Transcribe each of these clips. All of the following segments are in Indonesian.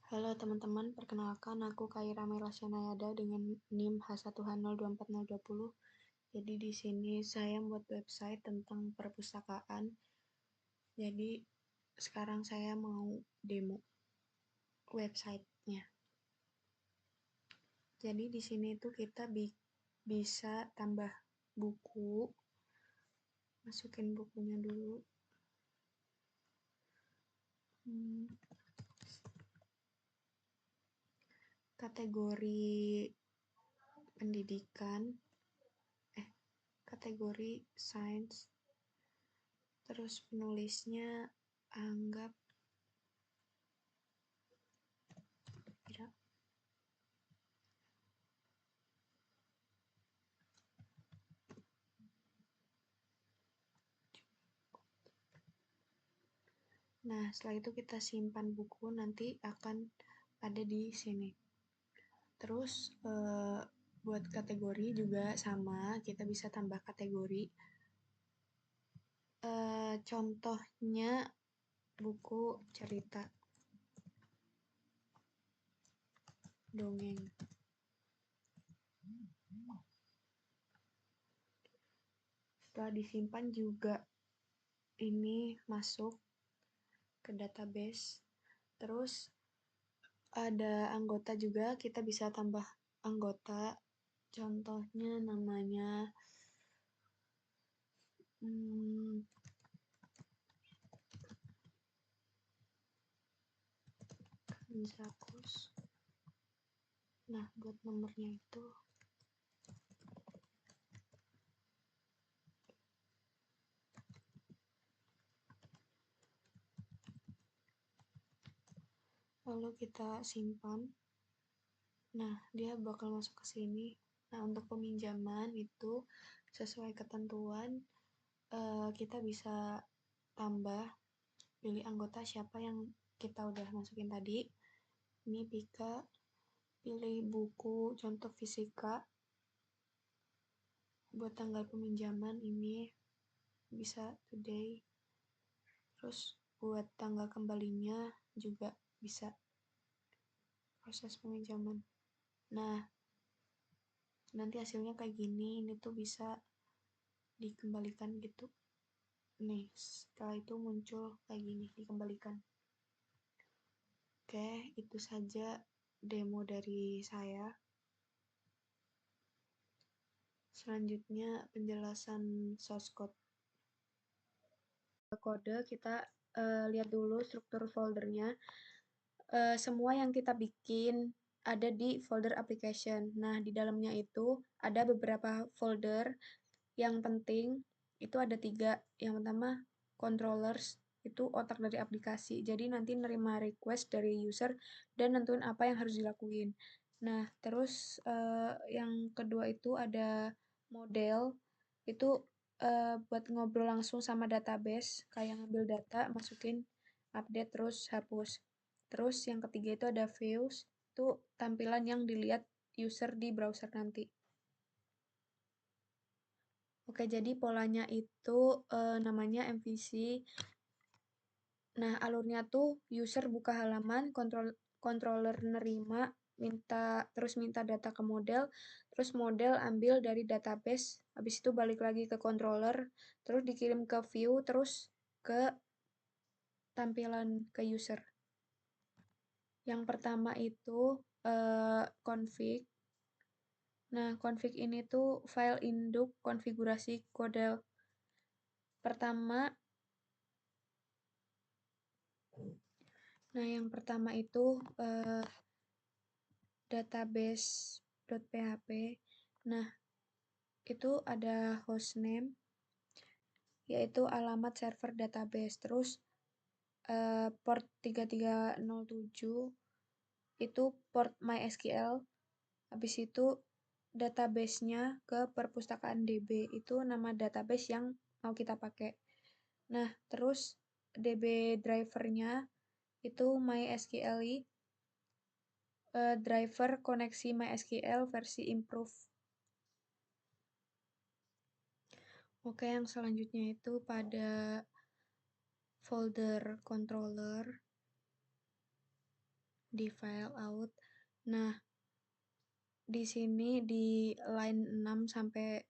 Halo teman-teman, perkenalkan aku Kaira Melasyana dengan NIM H1H024020. Jadi di sini saya membuat website tentang perpustakaan. Jadi sekarang saya mau demo websitenya. Jadi di sini tuh kita bisa tambah buku. Masukin bukunya dulu. Kategori pendidikan, kategori sains, terus penulisnya anggap kira Nah, setelah itu kita simpan buku, nanti akan ada di sini. Terus, buat kategori juga sama, kita bisa tambah kategori. Contohnya buku cerita, dongeng. Setelah disimpan juga ini masuk ke database. Terus ada anggota juga, kita bisa tambah anggota. Contohnya namanya Zakus. Nah, buat nomornya itu lalu kita simpan. Nah, dia bakal masuk ke sini. Nah, untuk peminjaman itu sesuai ketentuan kita bisa tambah, pilih anggota siapa yang kita udah masukin tadi. Ini Pika, pilih buku contoh fisika. Buat tanggal peminjaman ini bisa today. Terus buat tanggal kembalinya juga bisa proses peminjaman. Nah, nanti hasilnya kayak gini, ini tuh bisa dikembalikan gitu. Nih, setelah itu muncul kayak gini, dikembalikan. Oke, itu saja demo dari saya. Selanjutnya penjelasan source code. Kode kita lihat dulu struktur foldernya. Semua yang kita bikin ada di folder application. Nah, di dalamnya itu ada beberapa folder. Yang penting itu ada 3. Yang pertama, controllers, itu otak dari aplikasi. Jadi nanti nerima request dari user dan nentuin apa yang harus dilakuin. Nah, terus yang kedua itu ada model, itu buat ngobrol langsung sama database, kayak ngambil data, masukin, update, terus hapus. Terus yang ketiga itu ada views, itu tampilan yang dilihat user di browser nanti. Oke, jadi polanya itu namanya MVC. Nah, alurnya tuh user buka halaman, controller nerima, terus minta data ke model, terus model ambil dari database, habis itu balik lagi ke controller, terus dikirim ke view, terus ke tampilan ke user. Yang pertama itu config. Nah, config ini tuh file induk konfigurasi kode. Yang pertama itu database.php. Nah, itu ada hostname, yaitu alamat server database. Terus port 3307 itu port MySQL. Habis itu database-nya ke perpustakaan DB. Itu nama database yang mau kita pakai. Nah, terus DB driver-nya itu MySQLi, driver koneksi MySQL versi improve. Oke, yang selanjutnya itu pada folder controller. di file out. Nah, di sini di line 6 sampai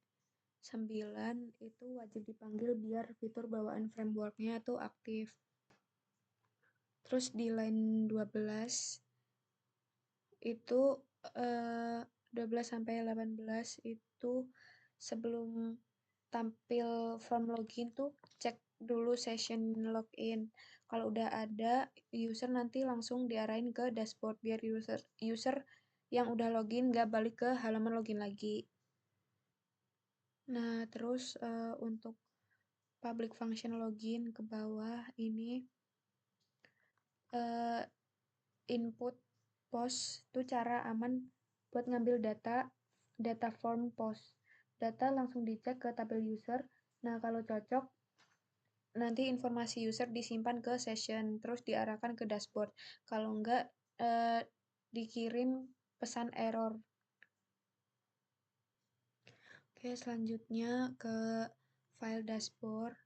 9 itu wajib dipanggil biar fitur bawaan framework-nya tuh aktif. Terus di line 12 itu 12 sampai 18 itu sebelum tampil form login tuh cek dulu session login. Kalau udah ada, user nanti langsung diarahin ke dashboard biar user yang udah login nggak balik ke halaman login lagi. Nah, terus untuk public function login ke bawah ini eh, input post tuh cara aman buat ngambil data form post. Data langsung dicek ke tabel user. Nah, kalau cocok nanti informasi user disimpan ke session terus diarahkan ke dashboard. Kalau enggak dikirim pesan error. Oke, selanjutnya ke file dashboard.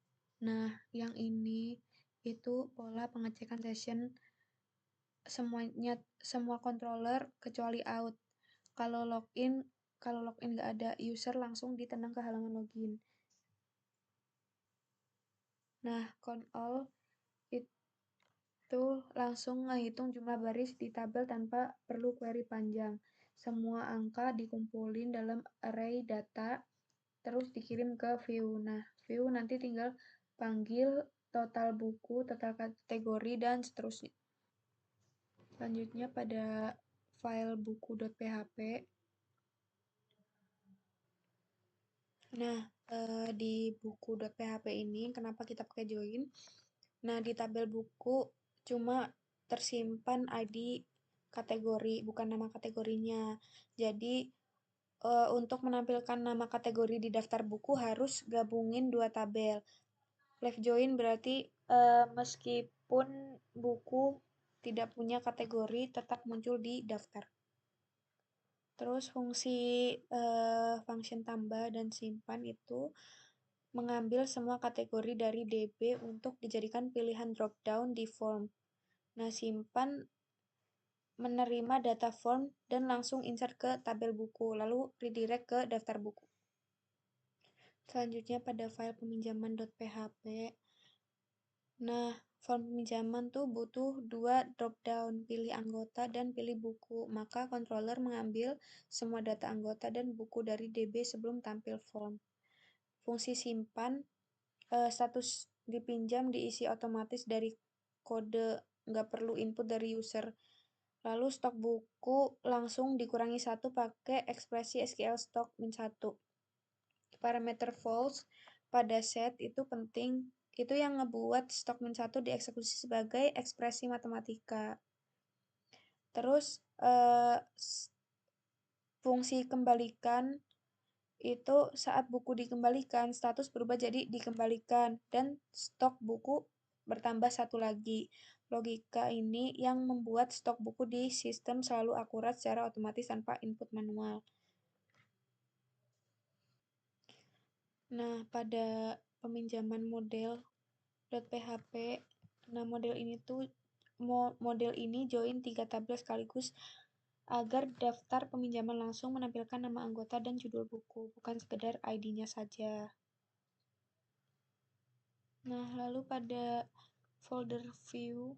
Nah, yang ini itu pola pengecekan session semua controller kecuali out. Kalau login nggak ada user langsung ditendang ke halaman login. Nah, all itu langsung ngehitung jumlah baris di tabel tanpa perlu query panjang. Semua angka dikumpulin dalam array data, terus dikirim ke view. Nah, view nanti tinggal panggil total buku, total kategori, dan seterusnya. Selanjutnya pada file buku.php. Nah, di buku.php ini kenapa kita pakai join? Nah, di tabel buku cuma tersimpan ID kategori, bukan nama kategorinya. Jadi, untuk menampilkan nama kategori di daftar buku harus gabungin dua tabel. Left join berarti meskipun buku tidak punya kategori tetap muncul di daftar. Terus fungsi function tambah dan simpan itu mengambil semua kategori dari DB untuk dijadikan pilihan drop-down di form. Nah, simpan menerima data form dan langsung insert ke tabel buku, lalu redirect ke daftar buku. Selanjutnya pada file peminjaman.php. Nah, form peminjaman tuh butuh dua drop-down, pilih anggota dan pilih buku. Maka controller mengambil semua data anggota dan buku dari DB sebelum tampil form. Fungsi simpan, status dipinjam diisi otomatis dari kode, nggak perlu input dari user. Lalu stok buku langsung dikurangi 1 pakai ekspresi SQL stok -1. Parameter false pada set itu penting, itu yang ngebuat stok -1 dieksekusi sebagai ekspresi matematika. Terus fungsi kembalikan itu saat buku dikembalikan, status berubah jadi dikembalikan, dan stok buku bertambah 1 lagi. Logika ini yang membuat stok buku di sistem selalu akurat secara otomatis tanpa input manual. Nah, pada peminjaman model.php, nah model ini join 3 tabel sekaligus agar daftar peminjaman langsung menampilkan nama anggota dan judul buku, bukan sekedar ID-nya saja. Nah, lalu pada folder view,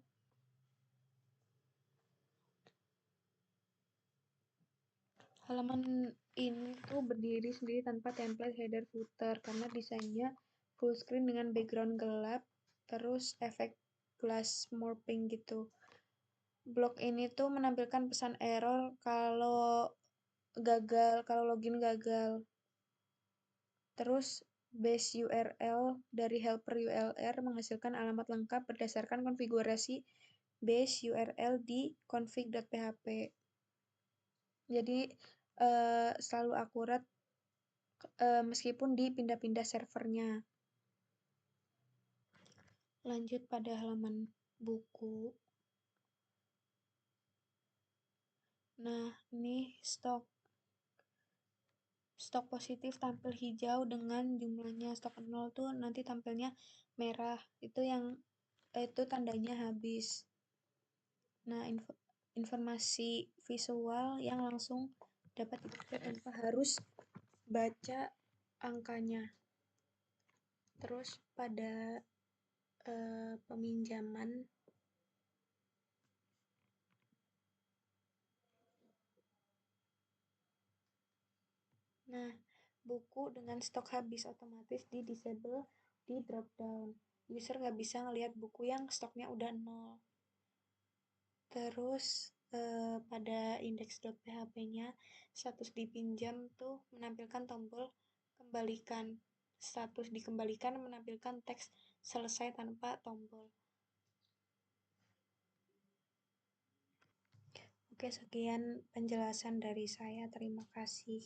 halaman ini tuh berdiri sendiri tanpa template header footer karena desainnya full screen dengan background gelap, terus efek glass morphing gitu. Blok ini tuh menampilkan pesan error kalau login gagal. Terus base URL dari helper URL menghasilkan alamat lengkap berdasarkan konfigurasi base URL di config.php. Jadi selalu akurat meskipun dipindah-pindah servernya. Lanjut pada halaman buku. Nah, ini stok positif tampil hijau dengan jumlahnya. Stok 0 tuh nanti tampilnya merah. Itu tandanya habis. Nah, informasi visual yang langsung dapat dibaca tanpa harus baca angkanya. Terus pada peminjaman, nah buku dengan stok habis otomatis di disable di drop down. User nggak bisa ngelihat buku yang stoknya udah 0. Terus pada index.php-nya status dipinjam tuh menampilkan tombol kembalikan. Status dikembalikan menampilkan teks selesai tanpa tombol. Oke, sekian penjelasan dari saya. Terima kasih.